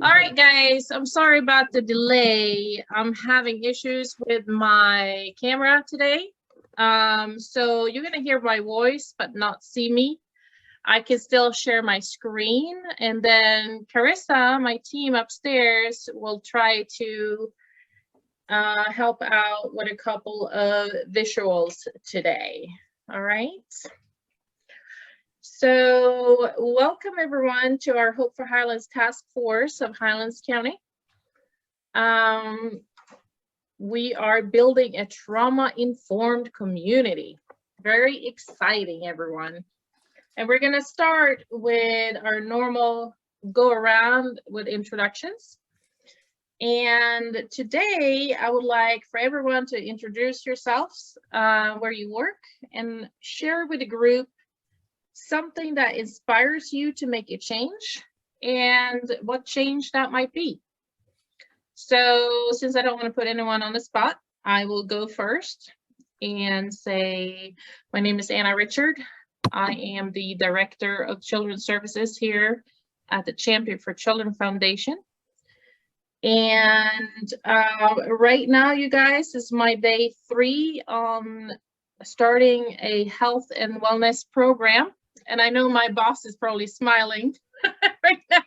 All right, guys, I'm sorry about the delay. I'm having issues with my camera today. So you're gonna hear my voice, but not see me. I can still share my screen, and then Carissa, my team upstairs, will try to help out with a couple of visuals today. All right. So welcome everyone to our Hope for Highlands Task Force of Highlands County. We are building a trauma-informed community. Very exciting, everyone. And we're gonna start with our normal go around with introductions. And today I would like for everyone to introduce yourselves, where you work, and share with the group something that inspires you to make a change and what change that might be. So since I don't want to put anyone on the spot, I will go first and say, my name is Anna Richard. I am the Director of Children's Services here at the Champion for Children Foundation. And right now, you guys, is my day 3 on starting a health and wellness program. And I know my boss is probably smiling right now.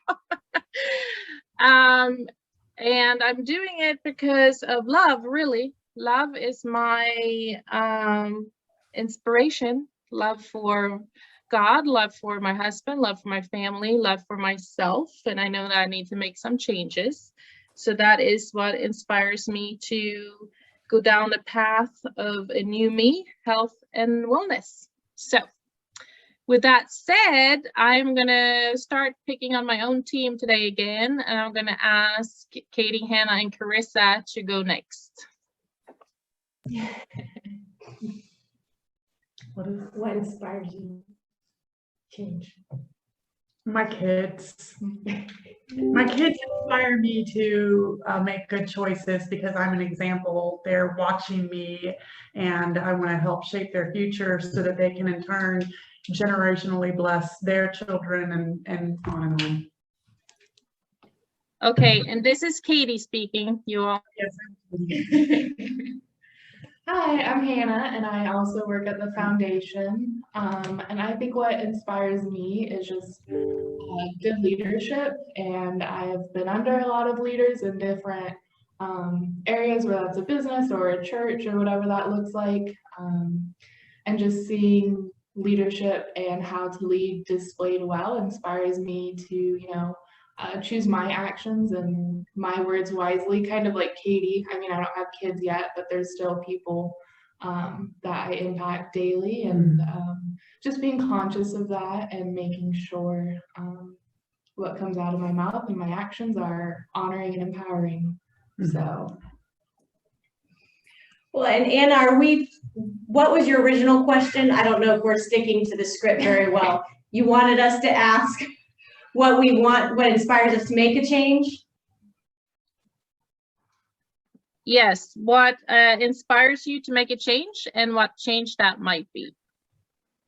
And I'm doing it because of love, really. Love is my inspiration. Love for God, love for my husband, love for my family, love for myself. And I know that I need to make some changes. So that is what inspires me to go down the path of a new me, health and wellness. So with that said, I'm gonna start picking on my own team today again, and I'm gonna ask Katie, Hannah, and Carissa to go next. What inspires you to change? My kids. My kids inspire me to make good choices because I'm an example. They're watching me, and I want to help shape their future so that they can in turn generationally bless their children and on and on. Okay, and this is Katie speaking, you all. Yes. Hi, I'm Hannah, and I also work at the foundation. And I think what inspires me is just good leadership. And I've been under a lot of leaders in different areas, whether that's a business or a church or whatever that looks like. And just seeing leadership and how to lead displayed well inspires me to, choose my actions and my words wisely, kind of like Katie. I mean, I don't have kids yet, but there's still people that I impact daily, and just being conscious of that and making sure what comes out of my mouth and my actions are honoring and empowering. So. Well, and Anna, what was your original question? I don't know if we're sticking to the script very well. You wanted us to ask what inspires us to make a change? Yes, what inspires you to make a change and what change that might be.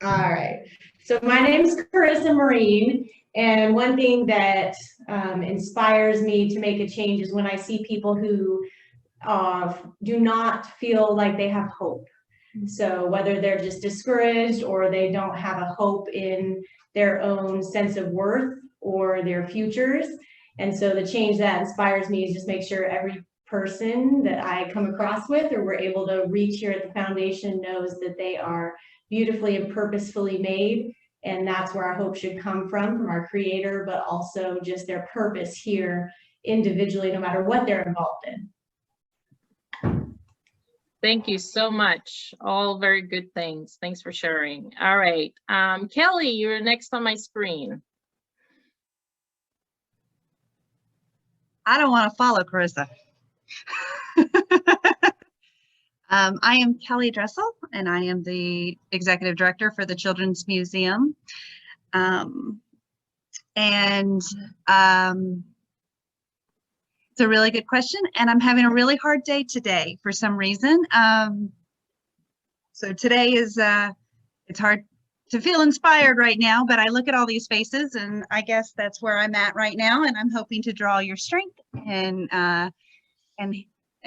All right, so my name is Carissa Marine, and one thing that inspires me to make a change is when I see people who do not feel like they have hope. So whether they're just discouraged or they don't have a hope in their own sense of worth or their futures. And so the change that inspires me is just make sure every person that I come across with or we're able to reach here at the foundation knows that they are beautifully and purposefully made. And that's where our hope should come from our creator, but also just their purpose here individually, no matter what they're involved in. Thank you so much. All very good things. Thanks for sharing. All right, Kelly, you're next on my screen. I don't want to follow Carissa. I am Kelly Dressel, and I am the Executive Director for the Children's Museum. It's a really good question, and I'm having a really hard day today for some reason. So today is, it's hard feel inspired right now, but I look at all these faces and I guess that's where I'm at right now. And I'm hoping to draw your strength and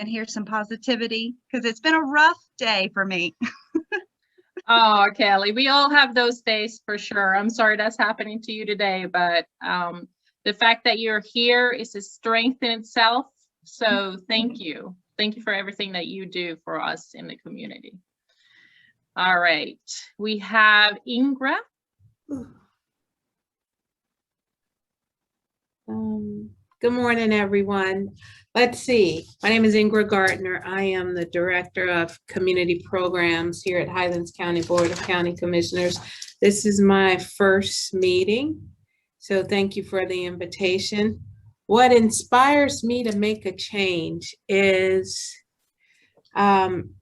hear some positivity, because it's been a rough day for me. Oh, Kelly, we all have those days for sure. I'm sorry that's happening to you today, but the fact that you're here is a strength in itself. So thank you. Thank you for everything that you do for us in the community. All right, we have Ingra. Good morning, everyone. Let's see. My name is Ingrid Gardner. I am the Director of Community Programs here at Highlands County Board of County Commissioners. This is my first meeting, so thank you for the invitation. What inspires me to make a change is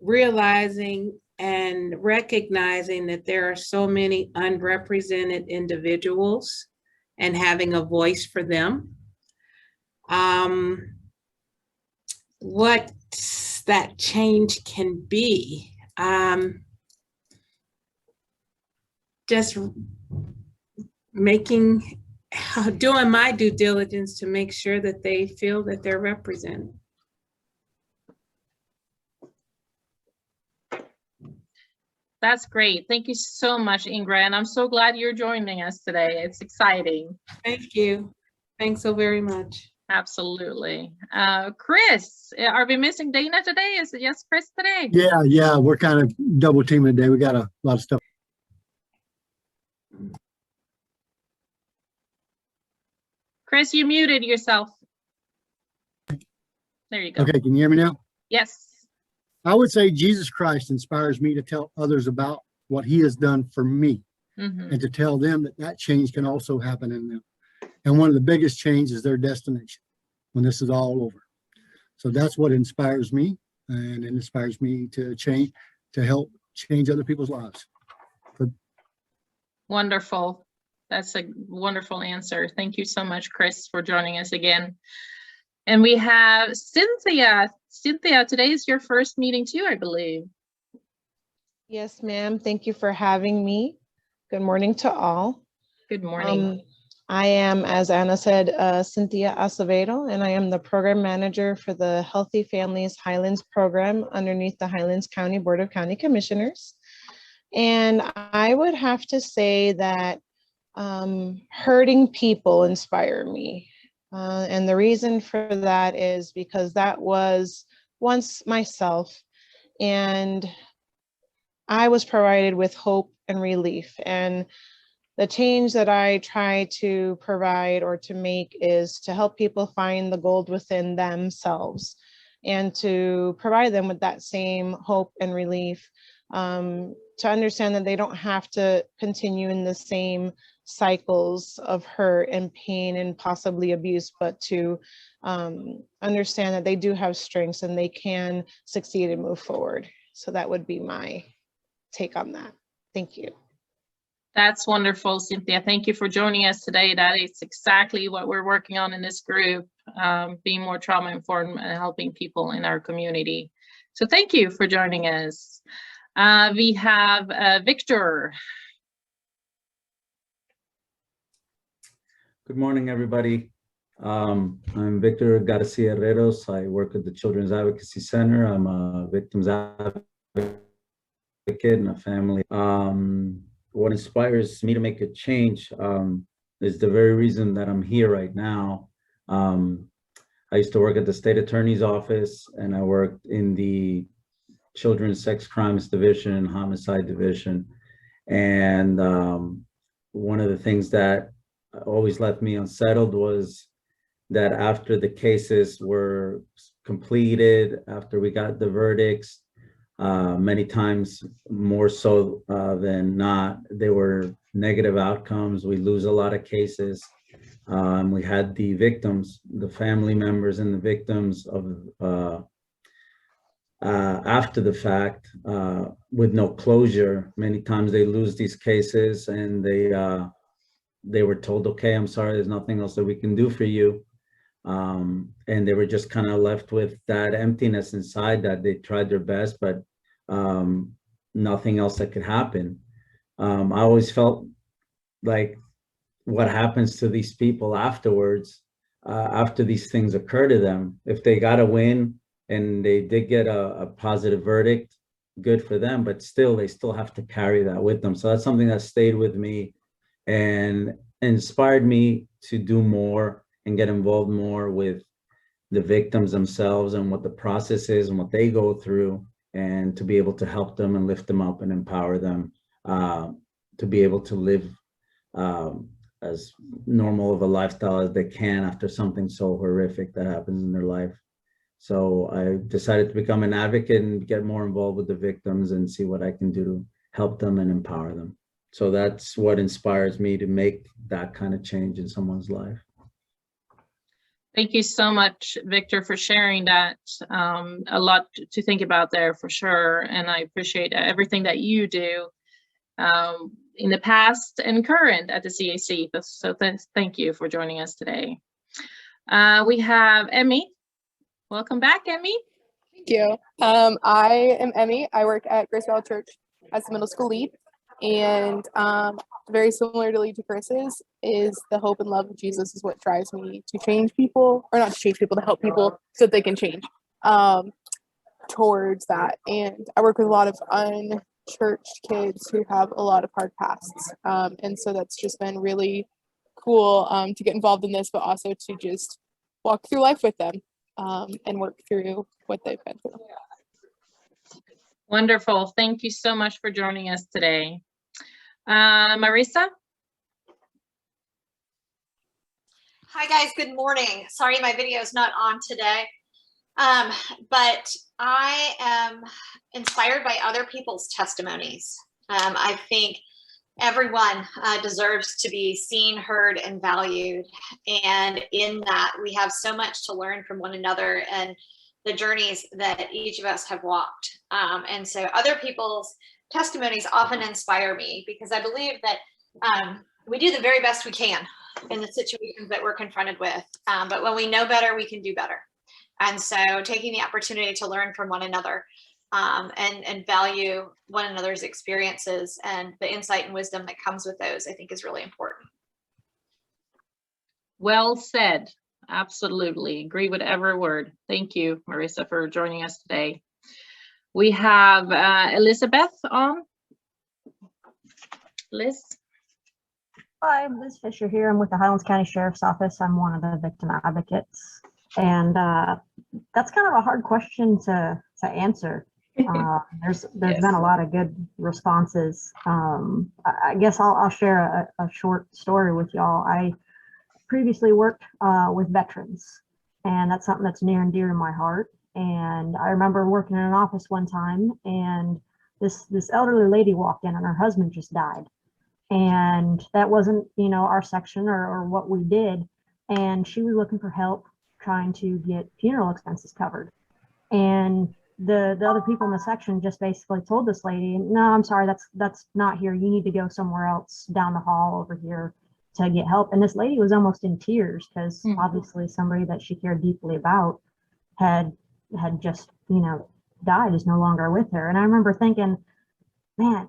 realizing and recognizing that there are so many unrepresented individuals and having a voice for them. What that change can be, just doing my due diligence to make sure that they feel that they're represented. That's great. Thank you so much, Ingra. And I'm so glad you're joining us today. It's exciting. Thank you. Thanks so very much. Absolutely. Chris, are we missing Dana today? Is it yes, Chris today? Yeah, we're kind of double teaming today. We got a lot of stuff. Chris, you muted yourself. There you go. Okay, can you hear me now? Yes. I would say Jesus Christ inspires me to tell others about what he has done for me, and to tell them that that change can also happen in them. And one of the biggest changes is their destination when this is all over. So that's what inspires me, and it inspires me to change, to help change other people's lives. Wonderful. That's a wonderful answer. Thank you so much, Chris, for joining us again. And we have Cynthia. Cynthia, today is your first meeting too, I believe. Yes, ma'am. Thank you for having me. Good morning to all. Good morning. I am, as Anna said, Cynthia Acevedo, and I am the program manager for the Healthy Families Highlands program underneath the Highlands County Board of County Commissioners. And I would have to say that hurting people inspire me. And the reason for that is because that was once myself, and I was provided with hope and relief. And the change that I try to provide or to make is to help people find the gold within themselves and to provide them with that same hope and relief, to understand that they don't have to continue in the same cycles of hurt and pain and possibly abuse, but to understand that they do have strengths and they can succeed and move forward. So that would be my take on that. Thank you. That's wonderful, Cynthia. Thank you for joining us today. That is exactly what we're working on in this group, being more trauma informed and helping people in our community. So thank you for joining us. We have Victor. Good morning, everybody. I'm Victor Garcia Herreros. I work at the Children's Advocacy Center. I'm a victims advocate and a family. What inspires me to make a change is the very reason that I'm here right now. I used to work at the state attorney's office, and I worked in the Children's Sex Crimes Division and Homicide Division. And one of the things that always left me unsettled was that after the cases were completed, after we got the verdicts, many times more so than not, they were negative outcomes. We lose a lot of cases. We had the victims, the family members and the victims of after the fact with no closure. Many times they lose these cases and they were told, okay, I'm sorry, there's nothing else that we can do for you. And they were just kind of left with that emptiness inside that they tried their best, but nothing else that could happen. I always felt like what happens to these people afterwards, after these things occur to them, if they got a win and they did get a positive verdict, good for them, but still, they still have to carry that with them. So that's something that stayed with me and inspired me to do more and get involved more with the victims themselves and what the process is and what they go through, and to be able to help them and lift them up and empower them to be able to live as normal of a lifestyle as they can after something so horrific that happens in their life. So I decided to become an advocate and get more involved with the victims and see what I can do to help them and empower them. So that's what inspires me to make that kind of change in someone's life. Thank you so much, Victor, for sharing that. A lot to think about there for sure. And I appreciate everything that you do in the past and current at the CAC. So thank you for joining us today. We have Emmy. Welcome back, Emmy. Thank you. I am Emmy. I work at Grace Valley Church as the middle school lead. And very similar to Lead to Chris's, is the hope and love of Jesus is what drives me to change people, or not to change people, to help people so that they can change towards that. And I work with a lot of unchurched kids who have a lot of hard pasts. And so that's just been really cool to get involved in this, but also to just walk through life with them and work through what they've been through. Wonderful. Thank you so much for joining us today. Marisa? Hi guys, good morning. Sorry my video is not on today, but I am inspired by other people's testimonies. I think everyone deserves to be seen, heard, and valued. And in that, we have so much to learn from one another and the journeys that each of us have walked. And so other people's testimonies often inspire me, because I believe that we do the very best we can in the situations that we're confronted with. But when we know better, we can do better. And so taking the opportunity to learn from one another and value one another's experiences and the insight and wisdom that comes with those, I think is really important. Well said. Absolutely. Agree with every word. Thank you, Marisa, for joining us today. We have Elizabeth on. Liz? Hi, I'm Liz Fisher here. I'm with the Highlands County Sheriff's Office. I'm one of the victim advocates. And that's kind of a hard question to answer. There's Yes. been a lot of good responses. I guess I'll share a short story with y'all. I previously worked with veterans, and that's something that's near and dear to my heart. And I remember working in an office one time, and this elderly lady walked in, and her husband just died. And that wasn't, our section or what we did. And she was looking for help trying to get funeral expenses covered. And the other people in the section just basically told this lady, no, I'm sorry, that's not here. You need to go somewhere else down the hall over here to get help. And this lady was almost in tears, because obviously somebody that she cared deeply about had just, died, is no longer with her. And I remember thinking, man,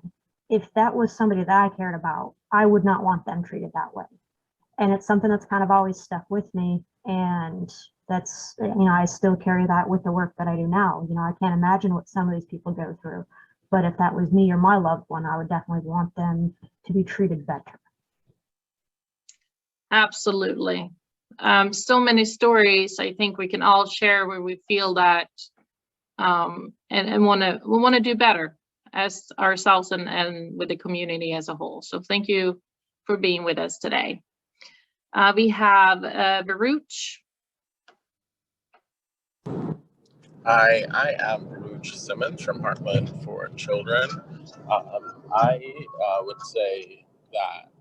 if that was somebody that I cared about, I would not want them treated that way. And it's something that's kind of always stuck with me. And that's, I still carry that with the work that I do now. I can't imagine what some of these people go through. But if that was me or my loved one, I would definitely want them to be treated better. Absolutely. So many stories I think we can all share where we feel that and we want to do better as ourselves and with the community as a whole. So thank you for being with us today. We have Baruch. Hi, I am Baruch Simmons from Heartland for Children. I would say that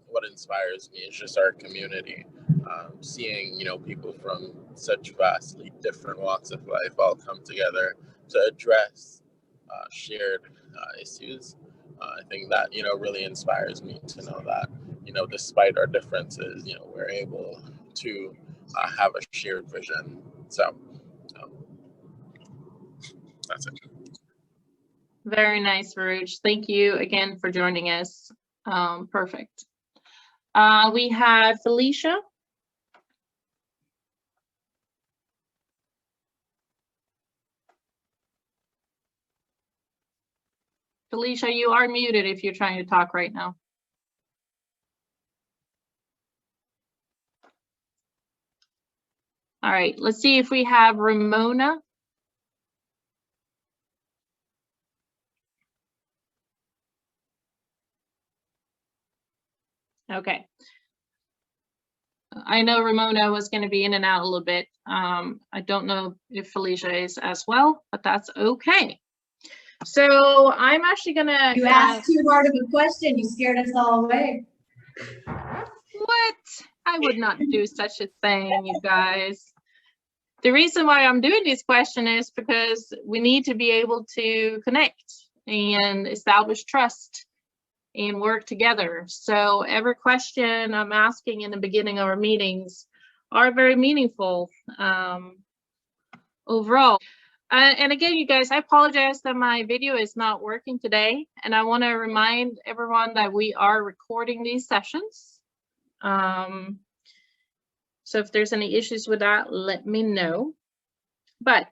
what inspires me is just our community. Seeing, people from such vastly different walks of life all come together to address shared issues. I think that, really inspires me to know that, despite our differences, we're able to have a shared vision. So that's it. Very nice, Varuch. Thank you again for joining us. Perfect. We have Felicia. Felicia, you are muted if you're trying to talk right now. All right, let's see if we have Ramona. Okay. I know Ramona was going to be in and out a little bit. I don't know if Felicia is as well, but that's okay. So I'm actually going to... You asked too hard of a question. You scared us all away. What? I would not do such a thing, you guys. The reason why I'm doing this question is because we need to be able to connect and establish trust and work together. So every question I'm asking in the beginning of our meetings are very meaningful overall. And again, you guys, I apologize that my video is not working today. And I want to remind everyone that we are recording these sessions. So if there's any issues with that, let me know. But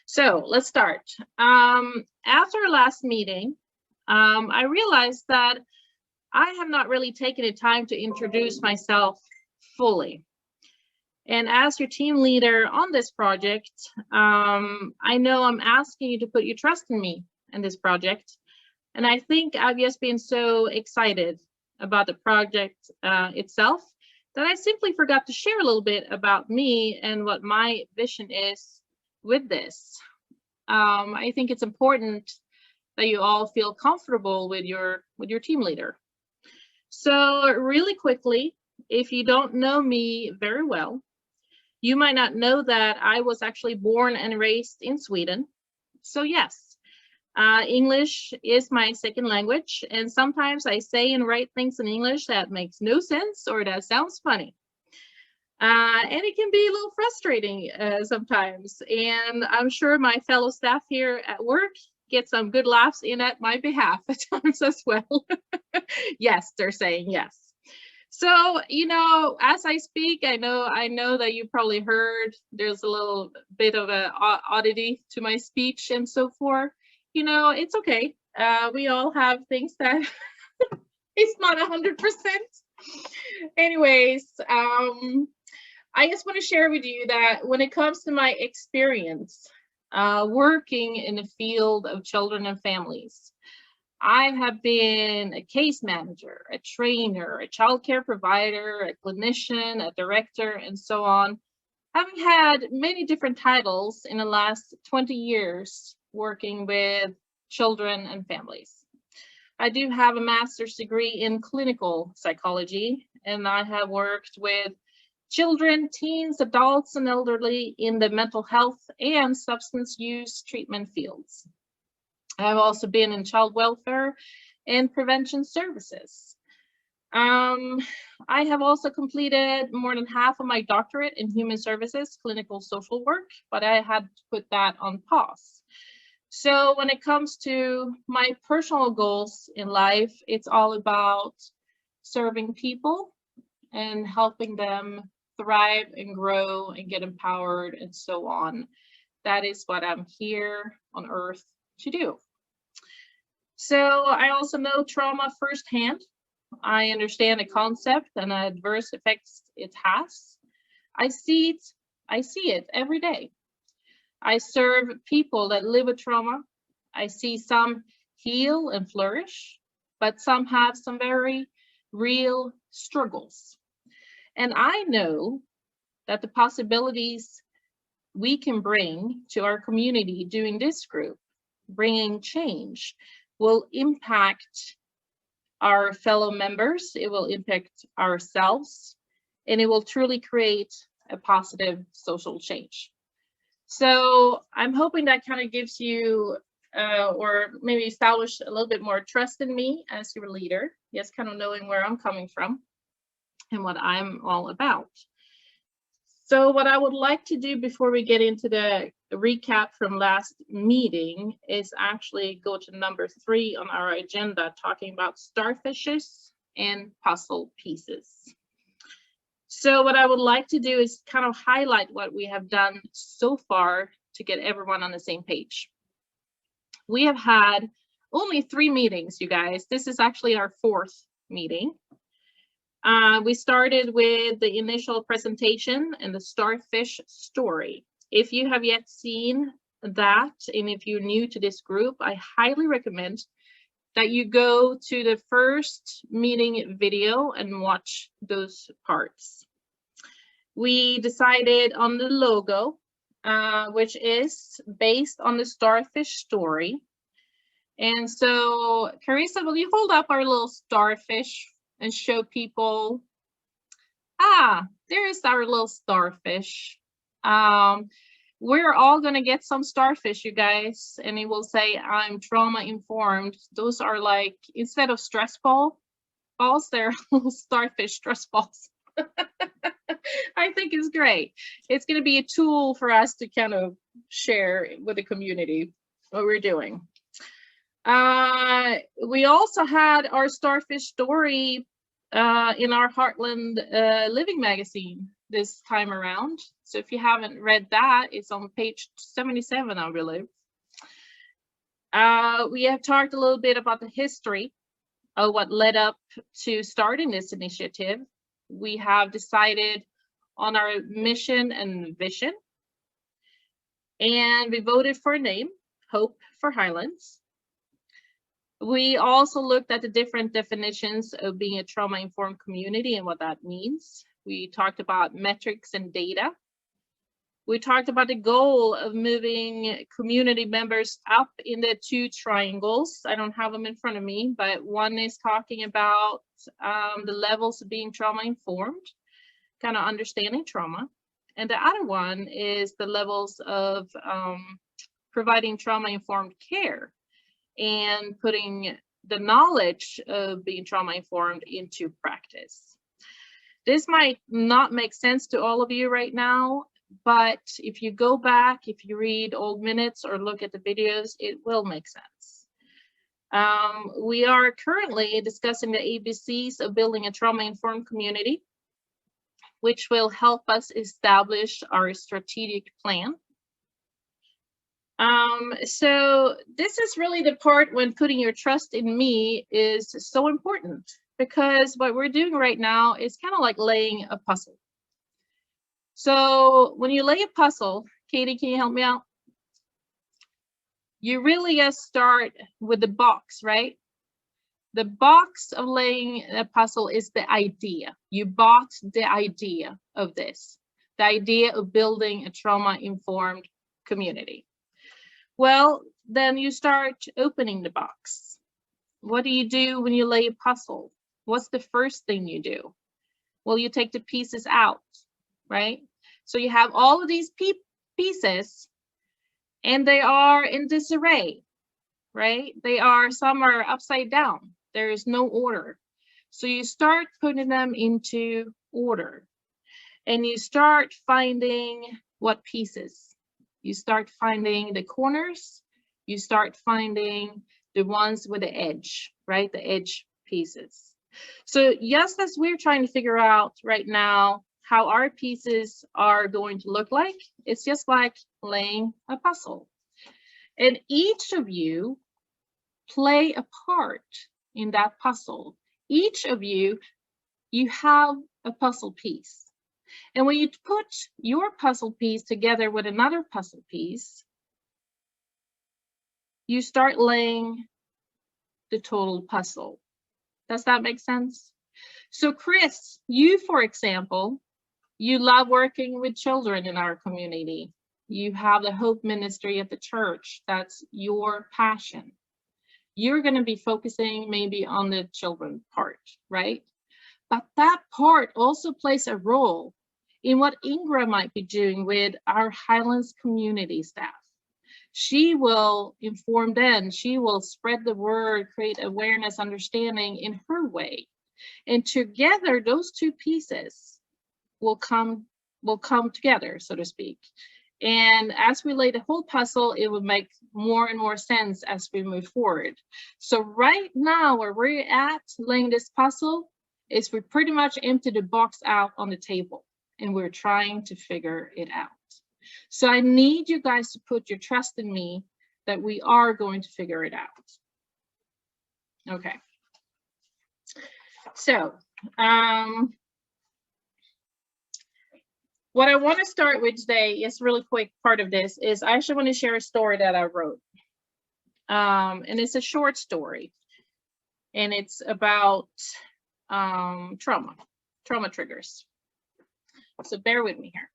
so let's start. After our last meeting, I realized that I have not really taken the time to introduce myself fully. And as your team leader on this project, I know I'm asking you to put your trust in me in this project. And I think I've just been so excited about the project itself that I simply forgot to share a little bit about me and what my vision is with this. I think it's important that you all feel comfortable with your team leader. So really quickly, if you don't know me very well, you might not know that I was actually born and raised in Sweden. So yes, English is my second language, and sometimes I say and write things in English that makes no sense or that sounds funny. And it can be a little frustrating sometimes. And I'm sure my fellow staff here at work get some good laughs in at my behalf at times as well. Yes, they're saying yes. So, you know, as I speak, I know that you probably heard there's a little bit of a oddity to my speech and so forth. You know, it's okay. We all have things that it's not 100%. Anyways, I just want to share with you that when it comes to my experience working in the field of children and families, I have been a case manager, a trainer, a childcare provider, a clinician, a director, and so on, having had many different titles in the last 20 years working with children and families. I do have a master's degree in clinical psychology, and I have worked with children, teens, adults, and elderly in the mental health and substance use treatment fields. I've also been in child welfare and prevention services. I have also completed more than half of my doctorate in human services, clinical social work, but I had to put that on pause. So when it comes to my personal goals in life, it's all about serving people and helping them thrive and grow and get empowered and so on. That is what I'm here on earth to do. So I also know trauma firsthand. I understand the concept and the adverse effects it has. I see it every day. I serve people that live with trauma. I see some heal and flourish, but some have some very real struggles. And I know that the possibilities we can bring to our community doing this group, bringing change, will impact our fellow members, it will impact ourselves, and it will truly create a positive social change. So I'm hoping that kind of gives you, or maybe establish a little bit more trust in me as your leader, just kind of knowing where I'm coming from and what I'm all about. So what I would like to do before we get into the recap from last meeting is actually go to number 3 on our agenda, talking about starfishes and puzzle pieces. So what I would like to do is kind of highlight what we have done so far to get everyone on the same page. We have had only 3 meetings, you guys. This is actually our 4th meeting. We started with the initial presentation and the starfish story. If you have yet seen that, and if you're new to this group, I highly recommend that you go to the first meeting video and watch those parts. We decided on the logo, which is based on the starfish story. And so, Carissa, will you hold up our little starfish and show people? There's our little starfish. We're all gonna get some starfish, you guys, and it will say, I'm trauma informed. Those are like, instead of stress balls, they're little starfish stress balls. I think it's great. It's gonna be a tool for us to kind of share with the community what we're doing. We also had our starfish story in our Heartland Living magazine this time around. So if you haven't read that, it's on page 77, I believe. We have talked a little bit about the history of what led up to starting this initiative. We have decided on our mission and vision, and we voted for a name, Hope for Highlands. We also looked at the different definitions of being a trauma-informed community and what that means. We talked about metrics and data. We talked about the goal of moving community members up in the 2 triangles. I don't have them in front of me, but one is talking about the levels of being trauma-informed, kind of understanding trauma. And the other one is the levels of providing trauma-informed care and putting the knowledge of being trauma-informed into practice. This might not make sense to all of you right now, but if you go back, if you read old minutes or look at the videos, it will make sense. We are currently discussing the ABCs of building a trauma-informed community, which will help us establish our strategic plan. So this is really the part when putting your trust in me is so important, because what we're doing right now is kind of like laying a puzzle. So when you lay a puzzle, Katie, can you help me out? You really gotta start with the box, right? The box of laying a puzzle is the idea. You bought the idea of this, the idea of building a trauma-informed community. Well, then you start opening the box. What do you do when you lay a puzzle? What's the first thing you do? Well, you take the pieces out, right? So you have all of these pieces, and they are in disarray, right? Some are upside down. There is no order. So you start putting them into order, and you start finding what pieces. You start finding the corners, you start finding the ones with the edge, right? The edge pieces. So just as we're trying to figure out right now how our pieces are going to look like, it's just like laying a puzzle. And each of you play a part in that puzzle. Each of you have a puzzle piece. And when you put your puzzle piece together with another puzzle piece, you start laying the total puzzle. Does that make sense? So Chris, you, for example, you love working with children in our community. You have the Hope Ministry at the church. That's your passion. You're going to be focusing maybe on the children part, right? But that part also plays a role in what Ingra might be doing with our Highlands community staff. She will inform them, she will spread the word, create awareness, understanding in her way. And together, those 2 pieces will come will come together, so to speak. And as we lay the whole puzzle, it would make more and more sense as we move forward. So right now, where we're at laying this puzzle is we pretty much empty the box out on the table and we're trying to figure it out. So I need you guys to put your trust in me that we are going to figure it out. Okay. So, what I want to start with today is really quick part of this is I actually want to share a story that I wrote. And it's a short story. And it's about trauma triggers. So bear with me here.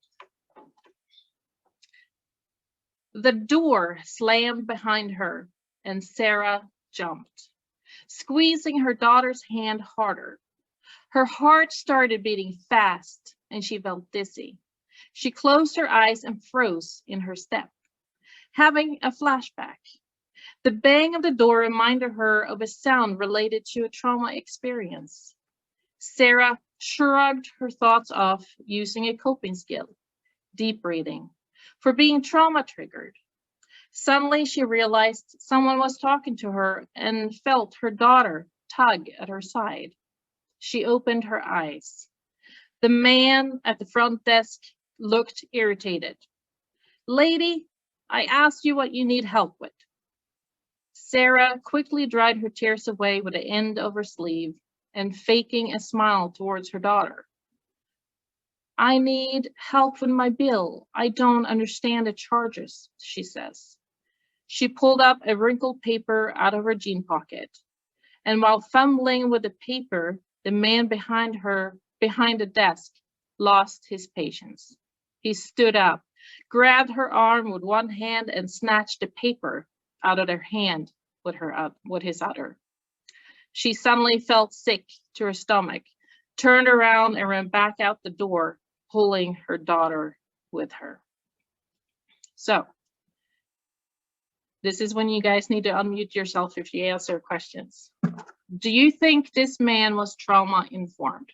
The door slammed behind her and Sarah jumped, squeezing her daughter's hand harder. Her heart started beating fast and she felt dizzy. She closed her eyes and froze in her step, having a flashback. The bang of the door reminded her of a sound related to a trauma experience. Sarah shrugged her thoughts off using a coping skill, deep breathing, for being trauma triggered. Suddenly, she realized someone was talking to her and felt her daughter tug at her side. She opened her eyes. The man at the front desk looked irritated. "Lady, I asked you what you need help with." Sarah quickly dried her tears away with the end of her sleeve and faking a smile towards her daughter. "I need help with my bill. I don't understand the charges," she says. She pulled up a wrinkled paper out of her jean pocket. And while fumbling with the paper, the man behind the desk, lost his patience. He stood up, grabbed her arm with one hand and snatched the paper out of her hand with his other. She suddenly felt sick to her stomach, turned around and ran back out the door, pulling her daughter with her. So, this is when you guys need to unmute yourself if you answer questions. Do you think this man was trauma informed?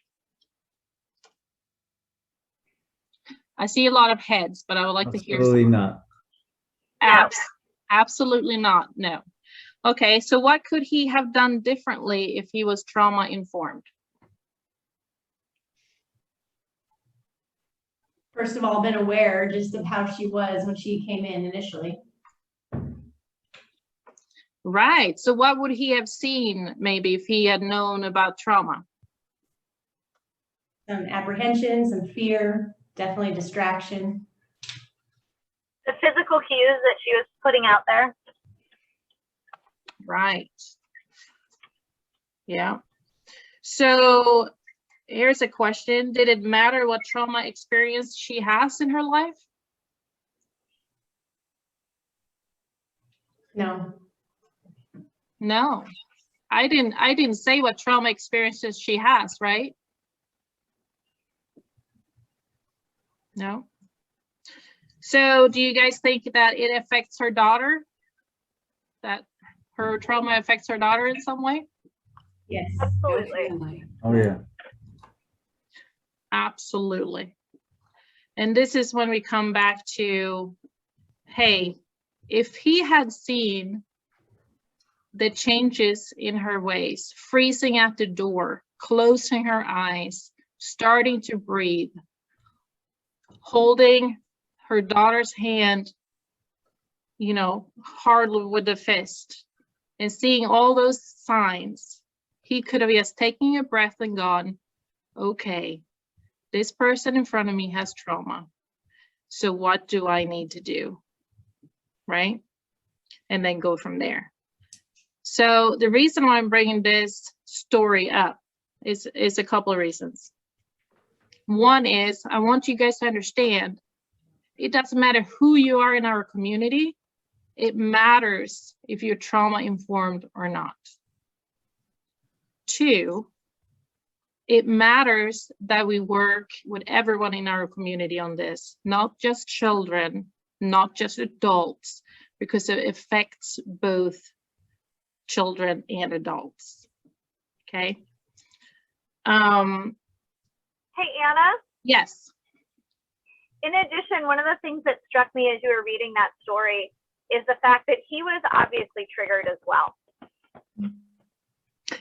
I see a lot of heads, but I would like to hear. Absolutely not. Absolutely not, no. Okay, so what could he have done differently if he was trauma informed? First of all, been aware just of how she was when she came in initially. Right, so what would he have seen maybe if he had known about trauma? Some apprehension, some fear, definitely distraction. The physical cues that she was putting out there. Right. Yeah. So here's a question. Did it matter what trauma experience she has in her life? No. No. I didn't say what trauma experiences she has, right? No. So do you guys think that it affects her daughter? That her trauma affects her daughter in some way? Yes. Absolutely. Oh, yeah. Absolutely. And this is when we come back to, hey, if he had seen the changes in her ways, freezing at the door, closing her eyes, starting to breathe, holding her daughter's hand, you know, hardly with the fist, and seeing all those signs, he could have just taken a breath and gone, okay, this person in front of me has trauma. So what do I need to do? Right? And then go from there. So the reason why I'm bringing this story up is a couple of reasons. One is I want you guys to understand it doesn't matter who you are in our community. It matters if you're trauma informed or not. Two, it matters that we work with everyone in our community on this, not just children, not just adults, because it affects both children and adults. Okay. Hey, Anna? Yes. in addition, one of the things that struck me as you were reading that story is the fact that he was obviously triggered as well.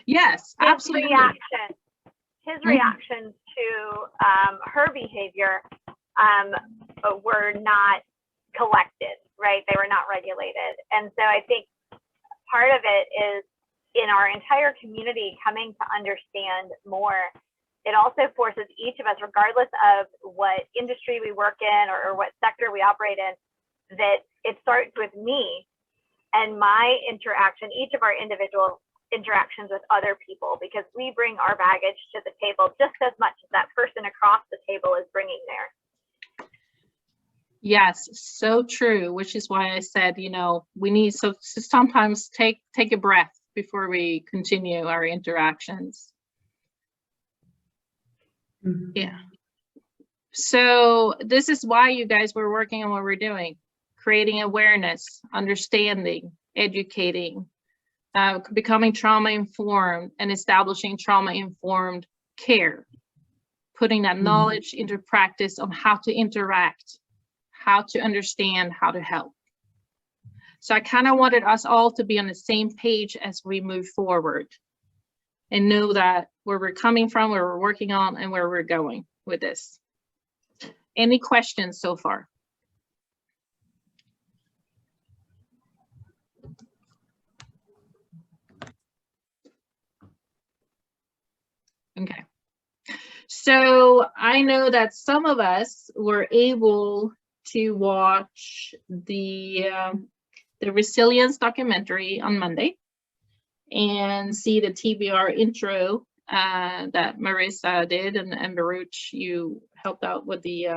Yes, His absolutely. reactions to her behavior were not collected, right? They were not regulated. And so I think part of it is in our entire community coming to understand more. It also forces each of us, regardless of what industry we work in or what sector we operate in, that it starts with me and my interaction, each of our individual interactions with other people, because we bring our baggage to the table just as much as that person across the table is bringing theirs. Yes, so true, which is why I said, you know, we need to sometimes take a breath before we continue our interactions. Yeah. So this is why you guys were working on what we're doing, creating awareness, understanding, educating, becoming trauma informed, and establishing trauma informed care, putting that knowledge into practice on how to interact, how to understand, how to help. So I kind of wanted us all to be on the same page as we move forward and know that where we're coming from, where we're working on, and where we're going with this. Any questions so far? Okay. So I know that some of us were able to watch the Resilience documentary on Monday and see the TBR intro that Marissa did, and Baruch, you helped out with the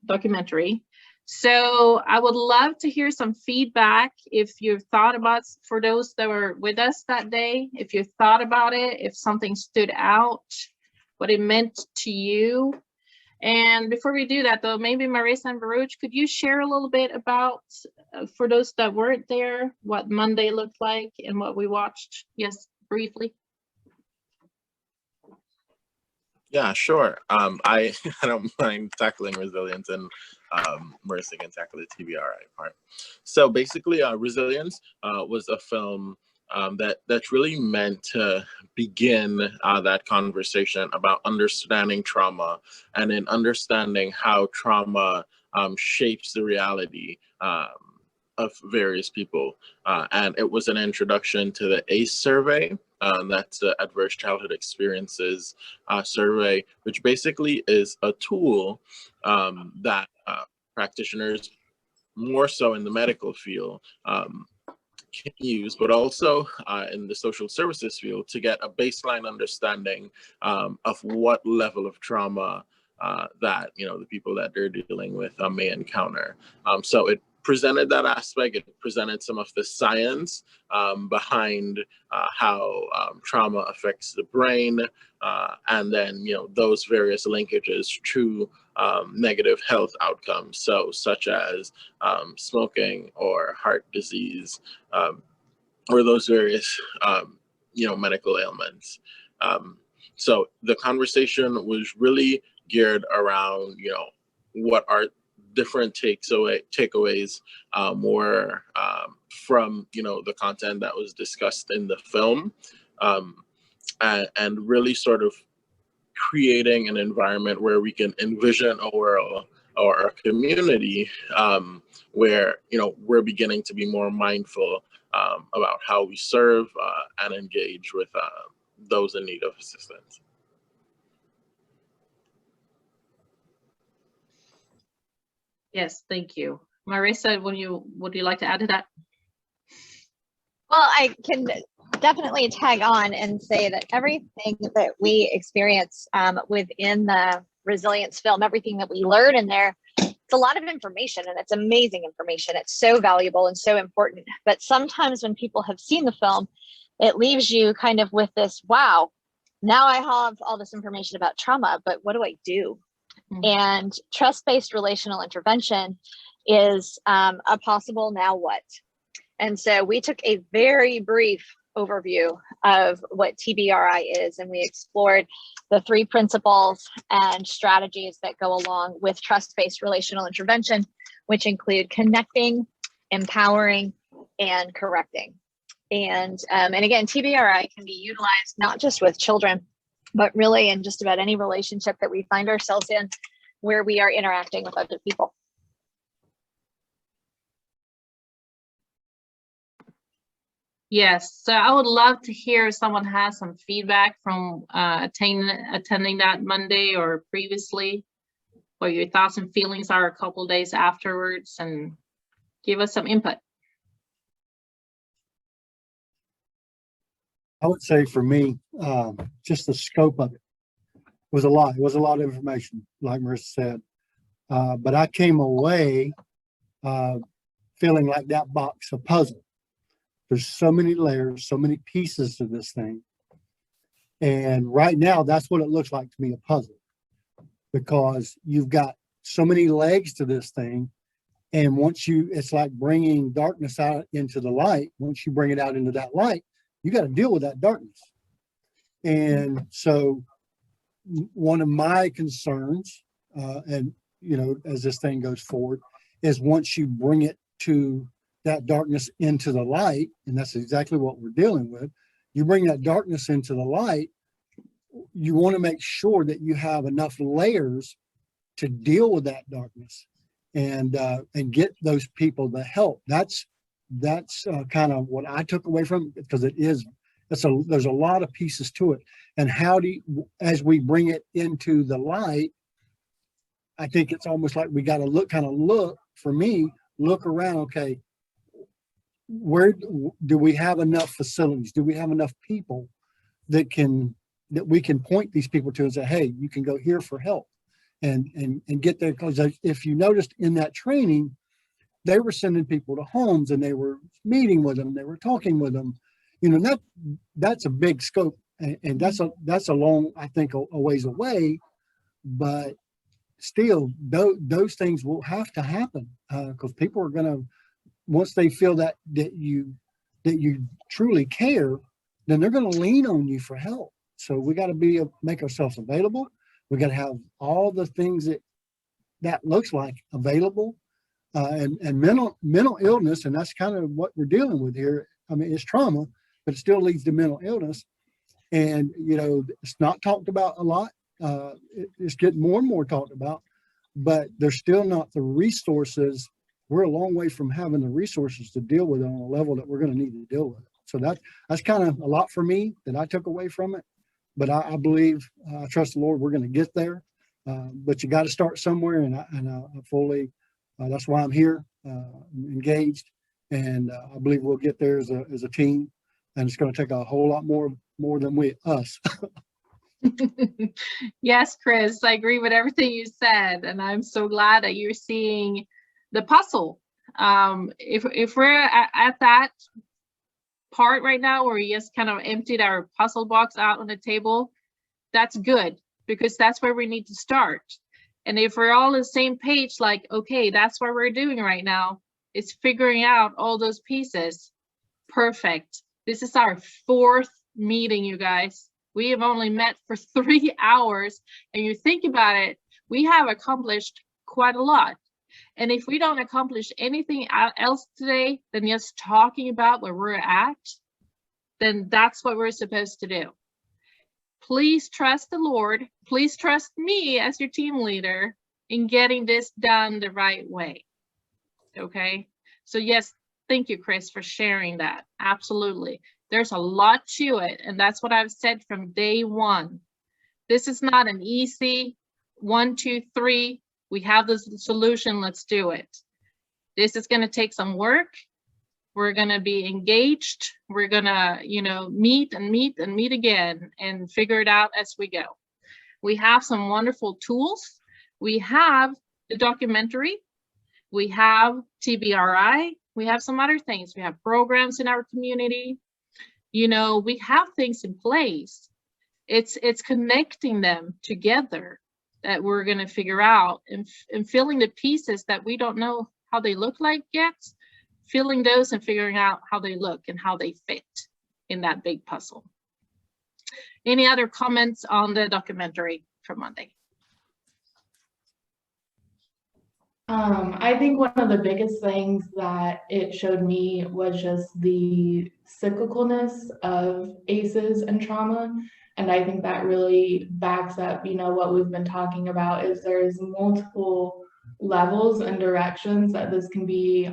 documentary. So I would love to hear some feedback if you've thought about, for those that were with us that day, if you thought about it, if something stood out, what it meant to you. And before we do that though, maybe Marissa and Baruch, could you share a little bit about, for those that weren't there, what Monday looked like and what we watched? Yes, briefly. Yeah, sure. I don't mind tackling resilience, and Marissa can tackle the TBRI part. So basically, Resilience was a film that's really meant to begin that conversation about understanding trauma, and in understanding how trauma shapes the reality of various people. And it was an introduction to the ACE survey. That's the Adverse Childhood Experiences survey, which basically is a tool that practitioners, more so in the medical field, can use, but also in the social services field, to get a baseline understanding of what level of trauma that, you know, the people that they're dealing with may encounter. So it presented that aspect. It presented some of the science behind how trauma affects the brain, and then, you know, those various linkages to negative health outcomes, so such as smoking or heart disease, or those various you know, medical ailments. So the conversation was really geared around, you know, what are different takeaways were from, you know, the content that was discussed in the film, and really sort of creating an environment where we can envision a world or a community where, you know, we're beginning to be more mindful about how we serve and engage with those in need of assistance. Yes, thank you. Marissa, would you like to add to that? Well, I can definitely tag on and say that everything that we experience within the Resilience film, everything that we learn in there, it's a lot of information, and it's amazing information. It's so valuable and so important. But sometimes when people have seen the film, it leaves you kind of with this, wow, now I have all this information about trauma, but what do I do? And trust-based relational intervention is a possible now what? And so we took a very brief overview of what TBRI is, and we explored the 3 principles and strategies that go along with trust-based relational intervention, which include connecting, empowering, and correcting. And again, TBRI can be utilized not just with children, but really in just about any relationship that we find ourselves in where we are interacting with other people. Yes, so I would love to hear if someone has some feedback from attending that Monday or previously, what your thoughts and feelings are a couple days afterwards, and give us some input. I would say for me, just the scope of it was a lot. It was a lot of information, like Marissa said. But I came away feeling like that box, a puzzle. There's so many layers, so many pieces to this thing. And right now, that's what it looks like to me, a puzzle. Because you've got so many legs to this thing. And once it's like bringing darkness out into the light. Once you bring it out into that light, you got to deal with that darkness. And so one of my concerns, and you know, as this thing goes forward, is once you bring it to that darkness into the light, and that's exactly what we're dealing with, you bring that darkness into the light, you want to make sure that you have enough layers to deal with that darkness and get those people the help. That's kind of what I took away from it, because there's a lot of pieces to it. And how do you, as we bring it into the light, I think it's almost like we got to look around, okay, where do we have enough facilities? Do we have enough people that we can point these people to and say, hey, you can go here for help and get there? Because if you noticed in that training, they were sending people to homes and they were meeting with them, they were talking with them. You know, that's a big scope, and that's a long, I think, a ways away, but still those things will have to happen, because people are going to, once they feel that you truly care, then they're going to lean on you for help. So we got to make ourselves available. We got to have all the things that looks like available, and mental illness, and that's kind of what we're dealing with here. I mean, it's trauma, but it still leads to mental illness, and you know, it's not talked about a lot. It's getting more and more talked about, but there's still not the resources. We're a long way from having the resources to deal with it on a level that we're going to need to deal with it. So that's kind of a lot for me that I took away from it. But I believe, I trust the Lord, we're going to get there. But you got to start somewhere, and I fully, that's why I'm here, engaged, and I believe we'll get there as a team. And it's going to take a whole lot more than us. Yes, Chris, I agree with everything you said, and I'm so glad that you're seeing the puzzle. If we're at that part right now where we just kind of emptied our puzzle box out on the table, that's good, because that's where we need to start. And if we're all on the same page, like, okay, that's what we're doing right now, is figuring out all those pieces. Perfect. This is our 4th meeting, you guys. We have only met for 3 hours, and you think about it, we have accomplished quite a lot. And if we don't accomplish anything else today than just talking about where we're at, then that's what we're supposed to do. Please trust the Lord. Please trust me as your team leader in getting this done the right way. Okay? So yes, thank you, Chris, for sharing that. Absolutely. There's a lot to it, and that's what I've said from day one. This is not an easy 1, 2, 3. We have the solution, let's do it. This is going to take some work. We're going to be engaged. We're going to, you know, meet and meet and meet again and figure it out as we go. We have some wonderful tools. We have the documentary. We have TBRI. We have some other things. We have programs in our community. You know, we have things in place. It's connecting them together that we're going to figure out, and filling the pieces that we don't know how they look like yet, filling those and figuring out how they look and how they fit. in that big puzzle. Any other comments on the documentary from Monday? I think one of the biggest things that it showed me was just the cyclicalness of ACEs and trauma. And I think that really backs up, you know, what we've been talking about is there's multiple levels and directions that this can be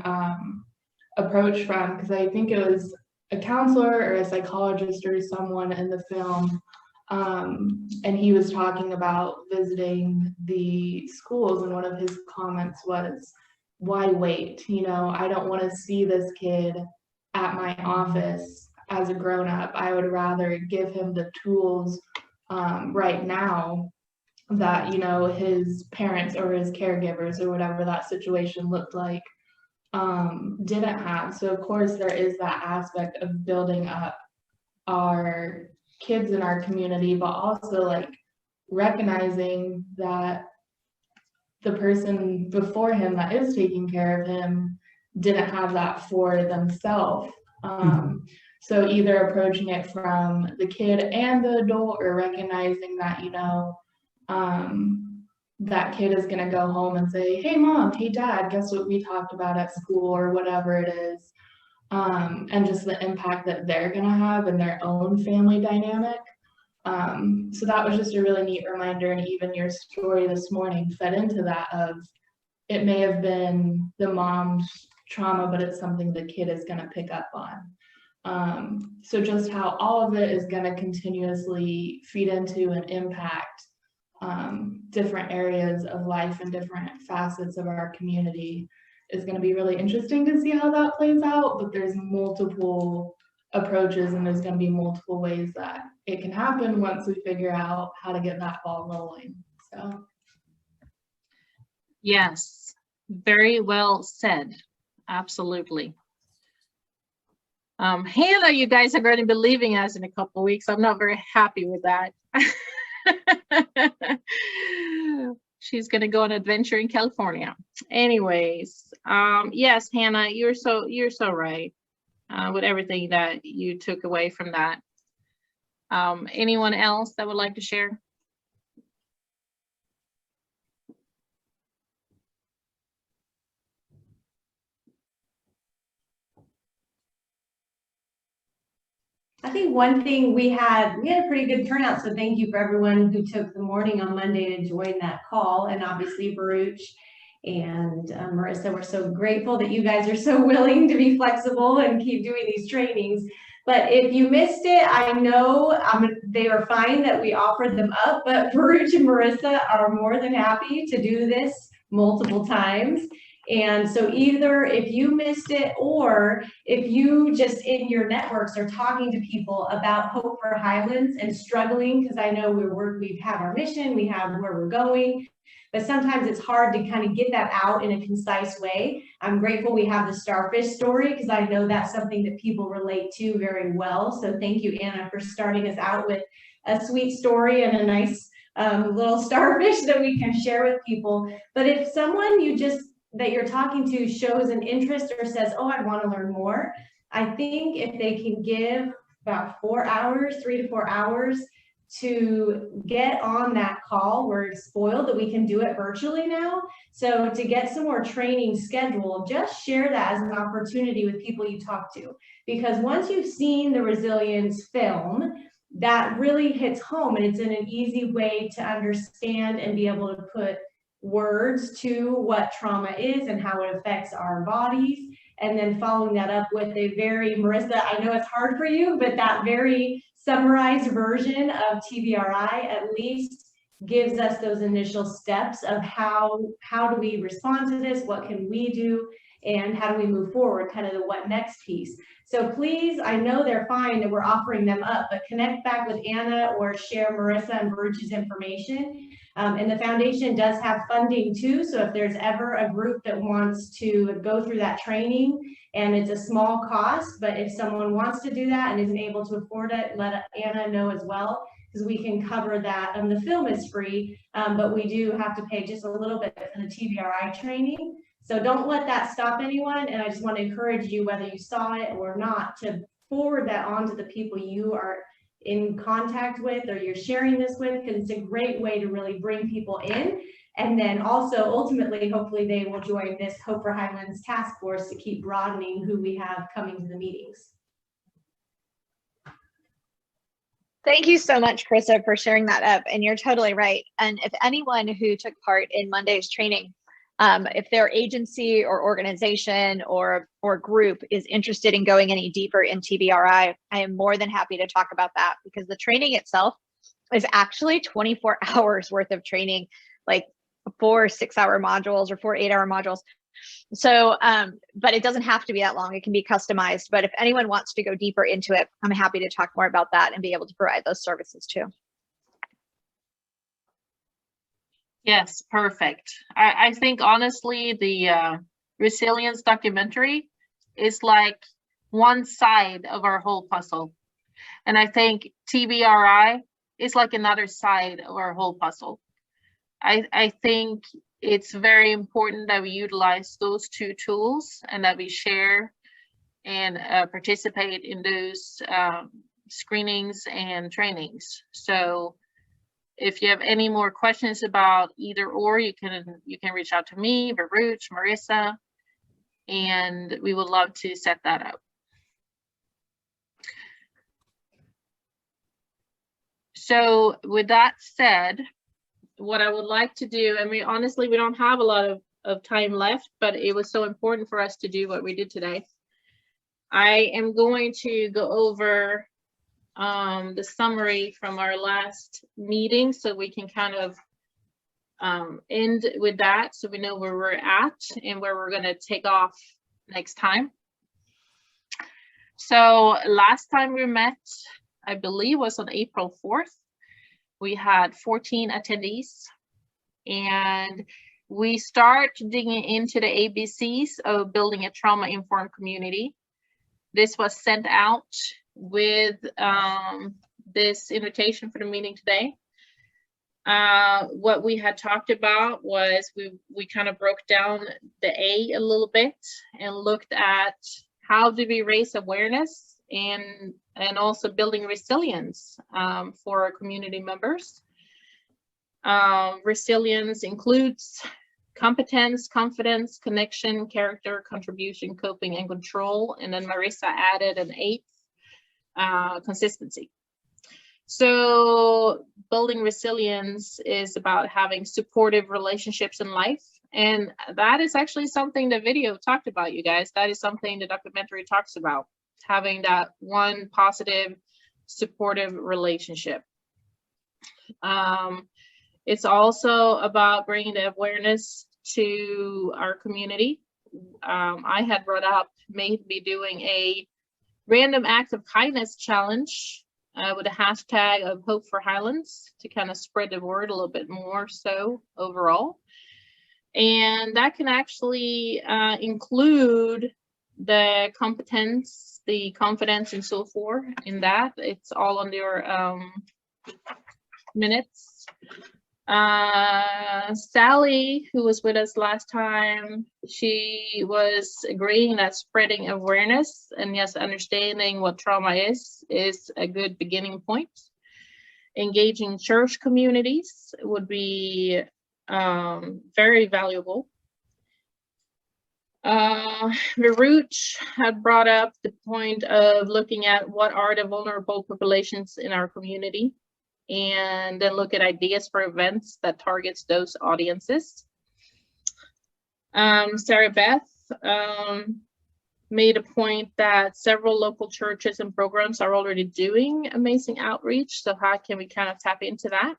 approached from. Because I think it was a counselor or a psychologist or someone in the film, and he was talking about visiting the schools, and one of his comments was, why wait? You know, I don't want to see this kid at my office as a grown-up. I would rather give him the tools right now that, you know, his parents or his caregivers or whatever that situation looked like didn't have. So of course there is that aspect of building up our kids in our community, but also like recognizing that the person before him that is taking care of him didn't have that for themselves. So either approaching it from the kid and the adult, or recognizing that, you know, that kid is going to go home and say, hey mom, hey dad, guess what we talked about at school, or whatever it is. And just the impact that they're going to have in their own family dynamic. So that was just a really neat reminder, and even your story this morning fed into that of, it may have been the mom's trauma, but it's something the kid is going to pick up on. So just how all of it is going to continuously feed into and impact different areas of life and different facets of our community is going to be really interesting to see how that plays out. But there's multiple approaches, and there's going to be multiple ways that it can happen once we figure out how to get that ball rolling. So yes, very well said. Absolutely. Hannah, you guys are going to be leaving us in a couple of weeks. I'm not very happy with that. She's going to go on an adventure in California. Anyways, yes, Hannah, you're so right with everything that you took away from that. Anyone else that would like to share? I think one thing we had a pretty good turnout, so thank you for everyone who took the morning on Monday to join that call, and obviously Baruch and Marissa, we're so grateful that you guys are so willing to be flexible and keep doing these trainings. But if you missed it, I know they are fine that we offered them up, but Baruch and Marissa are more than happy to do this multiple times. And so either if you missed it, or if you just in your networks are talking to people about Hope for Highlands and struggling, because I know we have our mission, we have where we're going, but sometimes it's hard to kind of get that out in a concise way. I'm grateful we have the Starfish story, because I know that's something that people relate to very well. So thank you, Anna, for starting us out with a sweet story and a nice little starfish that we can share with people. But if someone that you're talking to shows an interest or says, oh, I want to learn more, I think if they can give about 4 hours, 3 to 4 hours to get on that call, we're spoiled that we can do it virtually now. So to get some more training scheduled, just share that as an opportunity with people you talk to. Because once you've seen the resilience film, that really hits home, and it's in an easy way to understand and be able to put words to what trauma is and how it affects our bodies. And then following that up with a very, Marissa, I know it's hard for you, but that very summarized version of TBRI at least gives us those initial steps of how do we respond to this, what can we do, and how do we move forward, kind of the what next piece. So please, I know they're fine that we're offering them up, but connect back with Anna or share Marissa and Baruch's information. And the foundation does have funding too. So if there's ever a group that wants to go through that training, and it's a small cost, but if someone wants to do that and isn't able to afford it, let Anna know as well, because we can cover that. The film is free, but we do have to pay just a little bit for the TBRI training. So don't let that stop anyone. And I just want to encourage you, whether you saw it or not, to forward that on to the people you are in contact with or you're sharing this with, because it's a great way to really bring people in. And then also ultimately, hopefully they will join this Hope for Highlands task force to keep broadening who we have coming to the meetings. Thank you so much, Carissa, for sharing that up. And you're totally right. And if anyone who took part in Monday's training, if their agency or organization or group is interested in going any deeper in TBRI, I am more than happy to talk about that, because the training itself is actually 24 hours worth of training, like 4 6-hour modules or 4 8-hour modules. So, but it doesn't have to be that long. It can be customized. But if anyone wants to go deeper into it, I'm happy to talk more about that and be able to provide those services too. Yes, perfect. I think honestly, the resilience documentary is like one side of our whole puzzle. And I think TBRI is like another side of our whole puzzle. I think it's very important that we utilize those two tools and that we share and participate in those screenings and trainings. So if you have any more questions about either or, you can reach out to me, Baruch, Marissa, and we would love to set that up. So with that said, what I would like to do, and we don't have a lot of time left, but it was so important for us to do what we did today. I am going to go over the summary from our last meeting so we can kind of end with that, so we know where we're at and where we're going to take off next time. So last time we met, I believe, was on April 4th. We had 14 attendees, and we start digging into the ABCs of building a trauma-informed community. This was sent out with this invitation for the meeting today. What we had talked about was we kind of broke down the A a little bit and looked at how do we raise awareness and also building resilience for our community members. Resilience includes competence, confidence, connection, character, contribution, coping, and control. And then Marissa added an 8th, consistency. So building resilience is about having supportive relationships in life. And that is actually something the video talked about, you guys. That is something the documentary talks about, having that one positive, supportive relationship. It's also about bringing the awareness to our community. I had brought up maybe doing a random act of kindness challenge with a hashtag of Hope for Highlands to kind of spread the word a little bit more so overall. And that can actually include the competence, the confidence, and so forth in that. It's all on your minutes. Sally, who was with us last time, she was agreeing that spreading awareness and yes, understanding what trauma is a good beginning point. Engaging church communities would be very valuable. Baruch had brought up the point of looking at what are the vulnerable populations in our community, and then look at ideas for events that targets those audiences. Sarah Beth made a point that several local churches and programs are already doing amazing outreach, so how can we kind of tap into that?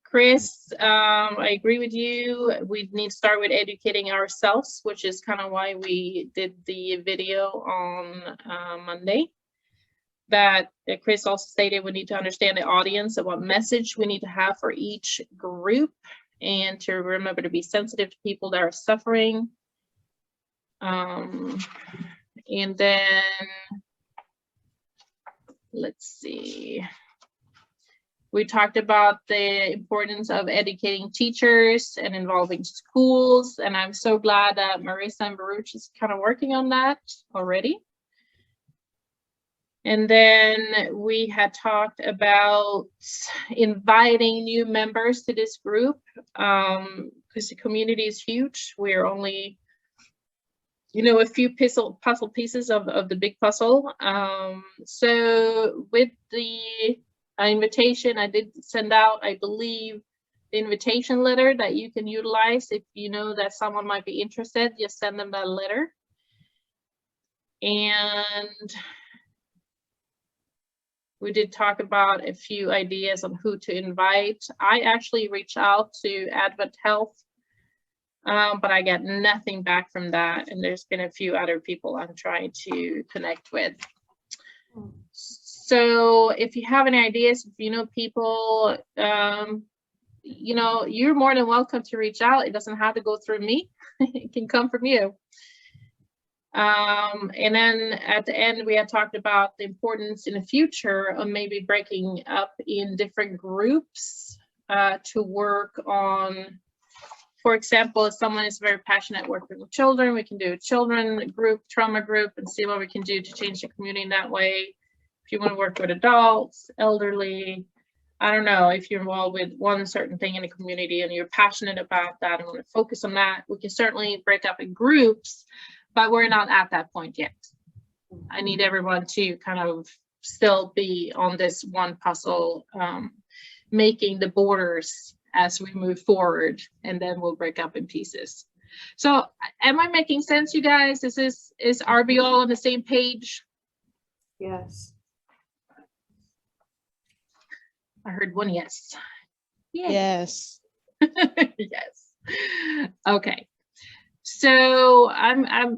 Chris, I agree with you. We need to start with educating ourselves, which is kind of why we did the video on Monday. That Chris also stated we need to understand the audience and what message we need to have for each group, and to remember to be sensitive to people that are suffering. And then, let's see. We talked about the importance of educating teachers and involving schools, and I'm so glad that Marissa and Baruch is kind of working on that already. And then we had talked about inviting new members to this group because the community is huge. We're only, you know, a few puzzle pieces of the big puzzle. So with the invitation, I did send out, I believe, the invitation letter that you can utilize if you know that someone might be interested. Just send them that letter. And we did talk about a few ideas on who to invite. I actually reached out to Advent Health, but I got nothing back from that. And there's been a few other people I'm trying to connect with. So if you have any ideas, if you know people, you know, you're more than welcome to reach out. It doesn't have to go through me. It can come from you. And then at the end, we had talked about the importance in the future of maybe breaking up in different groups to work on, for example, if someone is very passionate working with children, we can do a children group, trauma group, and see what we can do to change the community in that way. If you want to work with adults, elderly, I don't know, if you're involved with one certain thing in the community and you're passionate about that and want to focus on that, we can certainly break up in groups, but we're not at that point yet. I need everyone to kind of still be on this one puzzle, making the borders as we move forward, and then we'll break up in pieces. So am I making sense, you guys? Is RB all on the same page? Yes. I heard one yes. Yeah. Yes. Yes. Okay. So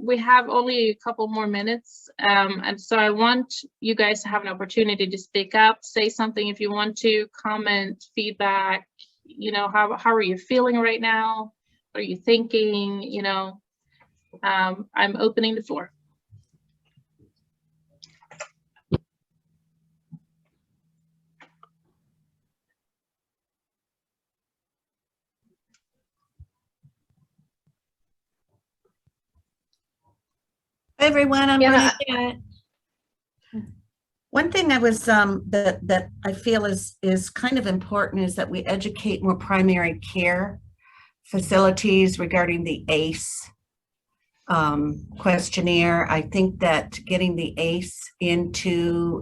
we have only a couple more minutes, and so I want you guys to have an opportunity to speak up, say something if you want to, comment, feedback. You know, how are you feeling right now? What are you thinking? You know, I'm opening the floor. Hi everyone, I'm Yeah. Bernadette. One thing I was that I feel is kind of important is that we educate more primary care facilities regarding the ACE questionnaire. I think that getting the ACE into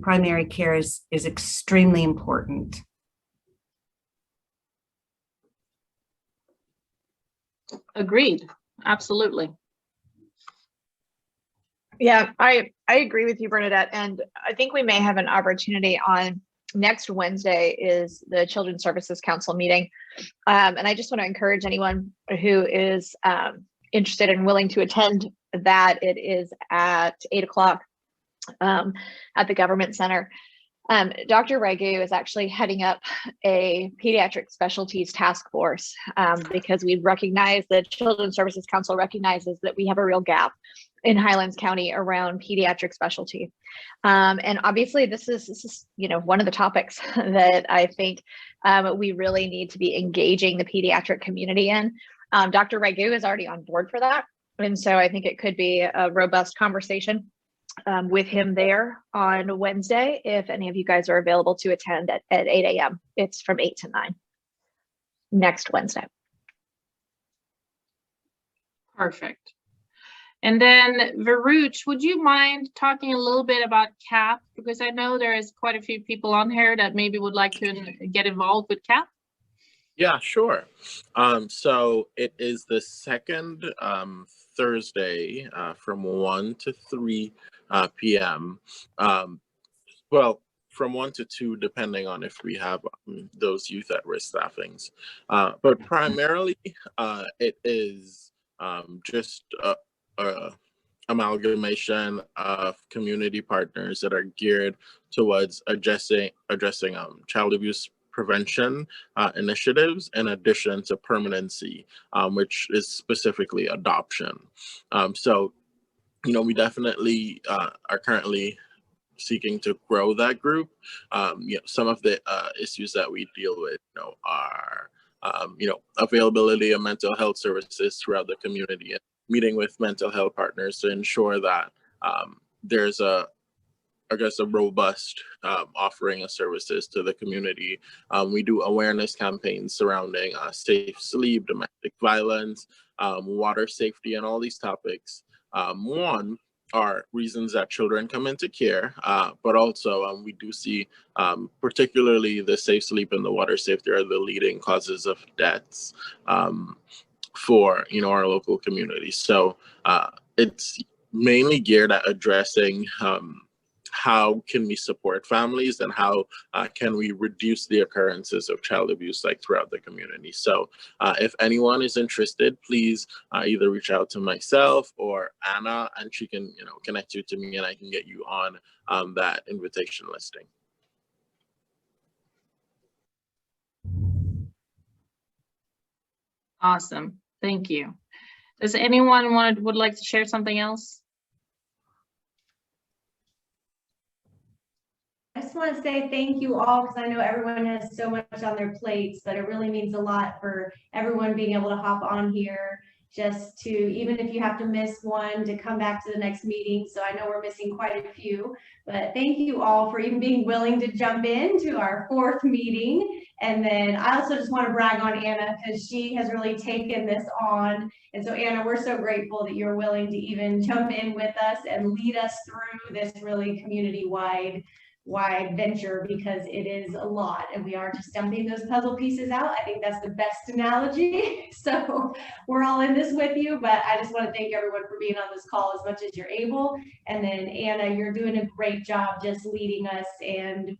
primary care is extremely important. Agreed. Absolutely. Yeah, I agree with you, Bernadette. And I think we may have an opportunity on next Wednesday is the Children's Services Council meeting. And I just want to encourage anyone who is interested and willing to attend that. It is at 8 o'clock at the Government Center. Dr. Ragu is actually heading up a pediatric specialties task force because we recognize, the Children's Services Council recognizes that we have a real gap in Highlands County around pediatric specialty. And obviously this is, you know, one of the topics that I think we really need to be engaging the pediatric community in. Dr. Ragu is already on board for that. And so I think it could be a robust conversation with him there on Wednesday, if any of you guys are available to attend at 8 a.m. It's from 8 to 9 next Wednesday. Perfect. And then Varuch, would you mind talking a little bit about CAP? Because I know there is quite a few people on here that maybe would like to get involved with CAP. Yeah, sure. So it is the second Thursday from 1 to 3 p.m. Well, from 1 to 2, depending on if we have those youth at risk staffings. But primarily, it is just a amalgamation of community partners that are geared towards addressing child abuse prevention initiatives, in addition to permanency, which is specifically adoption. So, you know, we definitely are currently seeking to grow that group. You know, some of the issues that we deal with, you know, are availability of mental health services throughout the community, and meeting with mental health partners to ensure that there's a robust offering of services to the community. We do awareness campaigns surrounding safe sleep, domestic violence, water safety, and all these topics. One are reasons that children come into care, but also we do see particularly the safe sleep and the water safety are the leading causes of deaths for our local community. So it's mainly geared at addressing how can we support families and how can we reduce the occurrences of child abuse throughout the community. So if anyone is interested, please either reach out to myself or Anna, and she can connect you to me, and I can get you on that invitation listing. Awesome. Thank you. Does anyone would like to share something else? I just want to say thank you all, because I know everyone has so much on their plates, but it really means a lot for everyone being able to hop on here, just to, even if you have to miss one, to come back to the next meeting. So I know we're missing quite a few, but thank you all for even being willing to jump into our 4th meeting. And then I also just want to brag on Anna, because she has really taken this on. And so Anna, we're so grateful that you're willing to even jump in with us and lead us through this really community-wide venture, because it is a lot and we are just dumping those puzzle pieces out. I think that's the best analogy. So we're all in this with you, but I just want to thank everyone for being on this call as much as you're able. And then Anna, you're doing a great job just leading us, and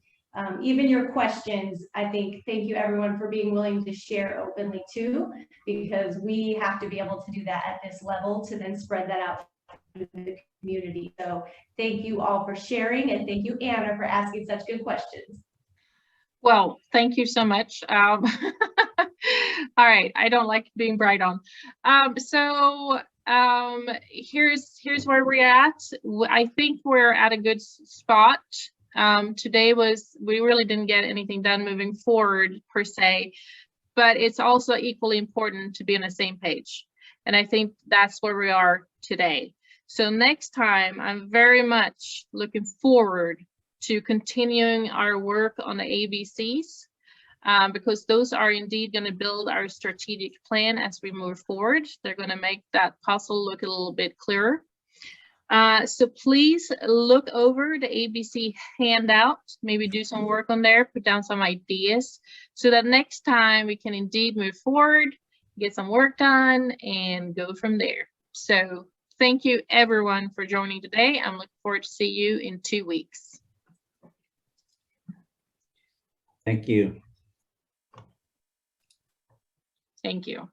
even your questions, I think, thank you everyone for being willing to share openly too, because we have to be able to do that at this level to then spread that out to the community. So thank you all for sharing, and thank you, Anna, for asking such good questions. Well, thank you so much. All right, I don't like being bright on. Here's where we're at. I think we're at a good spot. Today we really didn't get anything done moving forward per se, but it's also equally important to be on the same page. And I think that's where we are today. So next time, I'm very much looking forward to continuing our work on the ABCs, because those are indeed going to build our strategic plan as we move forward. They're going to make that puzzle look a little bit clearer. So please look over the ABC handout, maybe do some work on there, put down some ideas, so that next time we can indeed move forward, get some work done, and go from there. So thank you everyone for joining today. I'm looking forward to see you in 2 weeks. Thank you. Thank you.